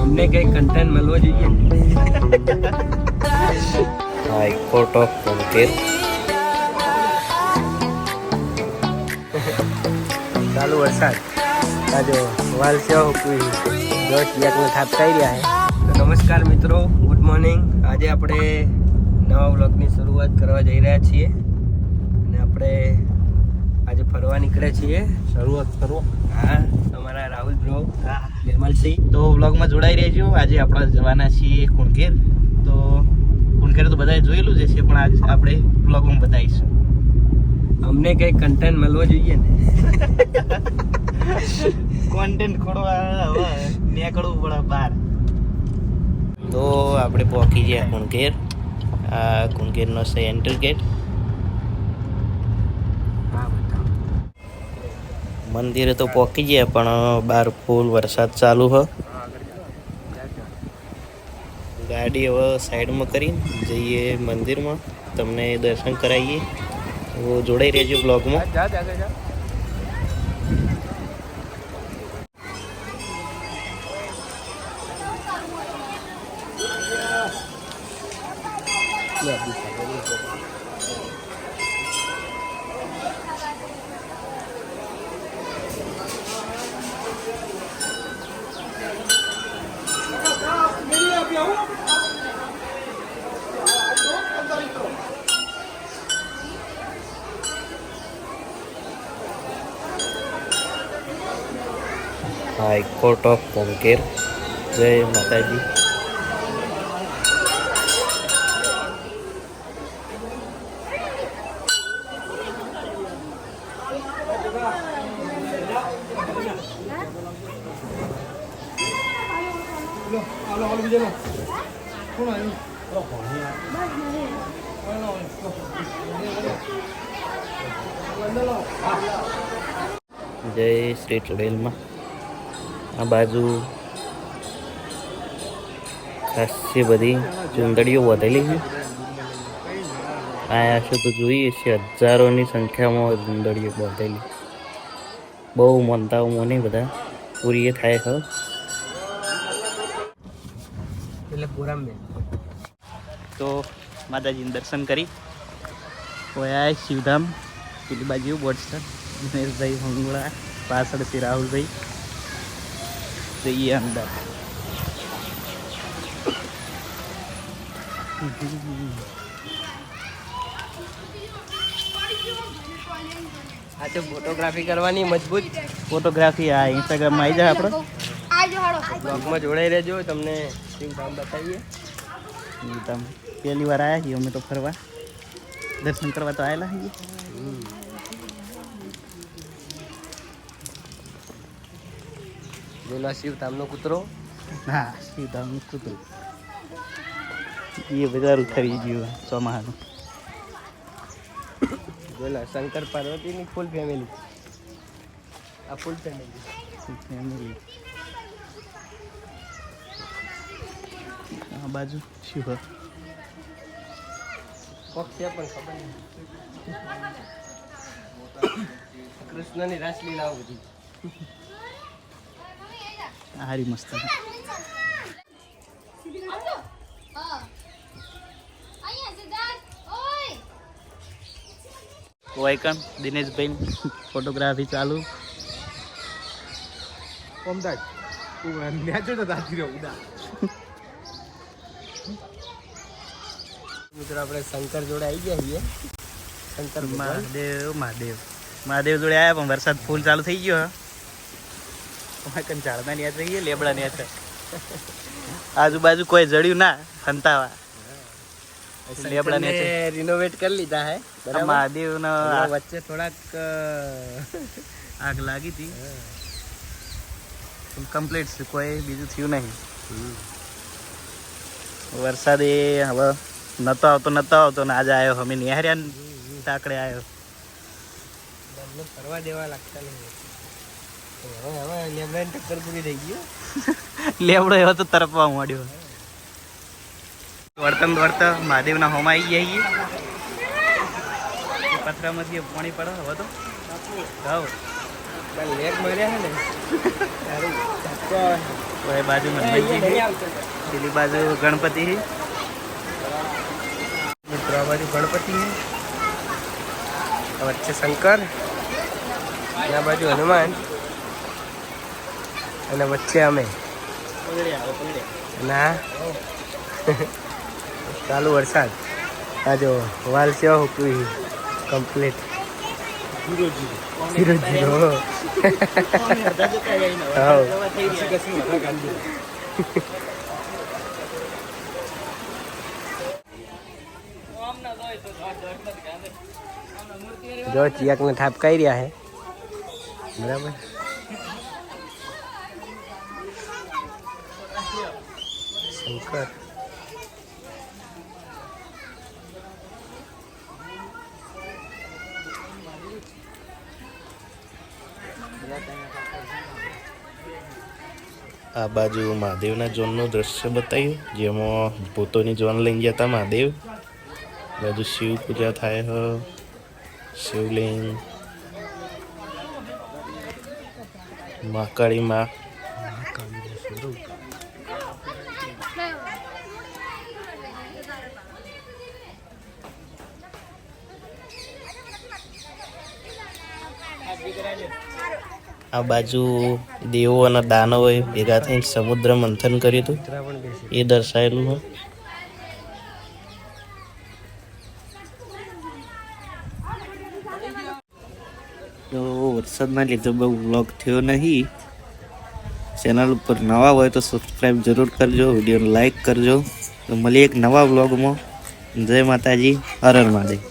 અમને કઈ કન્ટેન્ટ મળવો જોઈએ. હાઈકોર્ટ ઓફ કોન્કેર ચાલુ વરસાદ આજે વાલ સેવા કોઈ દસ યાકને થાપ થઈ રહ્યા છે. તો નમસ્કાર મિત્રો, ગુડ મોર્નિંગ. આજે આપણે નવા વ્લોગની શરૂઆત કરવા જઈ રહ્યા છીએ અને આપણે આજે ફરવા નીકળ્યા છીએ. શરૂઆત કરો. હા, તમારા રાહુલ બ્રો, નિર્મલસિંહ. તો વ્લોગમાં જોડાઈ રહેજો. આજે આપણે જવાના છીએ કુણકેર. તો કુણકેર તો બધાએ જોયેલું જ છે, પણ આજે આપણે વ્લોગમાં બતાવીશું. અમને કંઈ કન્ટેન્ટ મળવો જોઈએ ને. કોન્ટેન્ટ ખોડવા હવે નીકળવું પડે બહાર. તો આપણે પહોંચી ગયા કુણકેર. આ કુણકેરનો છે એન્ટ્રી ગેટ. મંદિરે તો પહોંચી ગયા, પણ બહાર ફૂલ વરસાદ ચાલુ હ. ગાડી હવે સાઈડમાં કરીને જઈએ મંદિરમાં, તમને દર્શન કરાવીએ. તો જોડાઈ રહેજો બ્લોગમાં. હાઈકોર્ટ ઓફ કોન્કેર. જય માતાજી. જય શ્રી ચુડેલમાં. આ બાજુ ખાસી બધી ચુંદડીઓ વધેલી છે. આયા છો તો જોઈએ છે, હજારોની સંખ્યામાં ચુંદડીઓ વધેલી. બહુ મનતાઓ મને બધા પૂરી થાય છે. એટલે પૂરામ તો માતાજીનું દર્શન કરી ઓયા શિવધામ. પેલી બાજુ બોટસર દિનેશભાઈ હંગોળા, પાછળથી રાહુલભાઈ. જઈએ અંદર. આ તો ફોટોગ્રાફી કરવાની મજબૂત. ફોટોગ્રાફી આ ઇન્સ્ટાગ્રામમાં આવી જાય આપણે. બ્લોગમાં જોડાઈ રહેજો, તમને શિવધામ બતાવીએ. શિવધામ પહેલી વાર આવ્યા છીએ અમે તો ફરવા. દર્શન કરવા તો આવેલા છીએ. પેલા શિવધામનો કૂતરો. હા, શિવધામનું કૂતરું. એ બધા ઉતરી ગયું ચોમાહાનું. પેલા શંકર પાર્વતીની ફૂલ ફેમિલી. આ ફૂલ ફેમિલી. આ બાજુ શિવ કોક છે પણ ખબર નહીં. કૃષ્ણની રાસલીલાઓ બધી. હારી મસ્ત. વાયકન દિનેશભાઈ ફોટોગ્રાફી ચાલુ. મિત્રો આપણે શંકર જોડે આવી ગયા છીએ. શંકર મહાદેવ મહાદેવ મહાદેવ જોડે આવ્યા, પણ વરસાદ ફૂલ ચાલુ થઈ ગયો. ઝાડના ન્યા જઈએ, લેબડા ન્યા છે. આજુબાજુ કોઈ જડ્યું ના હંતાવા. લેબડા ને રિનોવેટ કરી લીધા હે. મહાદેવ વચ્ચે થોડાક આગ લાગી હતી. કમ્પ્લીટ છે, કોઈ બીજું થયું નહીં. વરસાદ એ હવે નતો આવતો ને આજે આવ્યો. અમે નિહાર્યા ટાકડે આવ્યો. ફરવા દેવા લાગતા નહીં. હવે લેબડાની ટક્કર પૂરી થઈ ગયો. લેબડો એવો તો તરફવા માંડ્યો. દોડતા મહાદેવના હોમ આવી જઈએ. પથરામાંથી પાણી પડે હવે તો. લેક માર્યા છે ને કોઈ બાજુ હનુમાનજી છે, પેલી બાજુ ગણપતિ છે. મિત્રો આ બાજુ ગણપતિ છે, વચ્ચે શંકર, આ બાજુ હનુમાન અને વચ્ચે અમે ના ચાલુ વરસાદ. આ જો વાલ સેવા હુકવી કમ્પ્લીટ 0-0. જો ચિયાકને ઠાપકાઈ રહ્યા છે બરાબર. શંકર આ બાજુ મહાદેવના ઝોનનું દ્રશ્ય બતાવ્યું, જેમાં ભૂતોની ઝોન લઈને ગયા હતા મહાદેવ. બાજુ શિવ પૂજા થાય હ, શિવલિંગ, મહાકાળી માં. આ બાજુ દેવો અને દાનવોએ ભેગા થઈને સમુદ્ર મંથન કર્યું હતું એ દર્શાવેલું હોય. તો વરસાદના લીધે બહુ વ્લોગ થયો નહીં. ચેનલ ઉપર નવા હોય તો સબસ્ક્રાઈબ જરૂર કરજો, વિડીયોને લાઈક કરજો. તો મળીએ એક નવા વ્લોગમાં. જય માતાજી, હર હર મહાદેવ.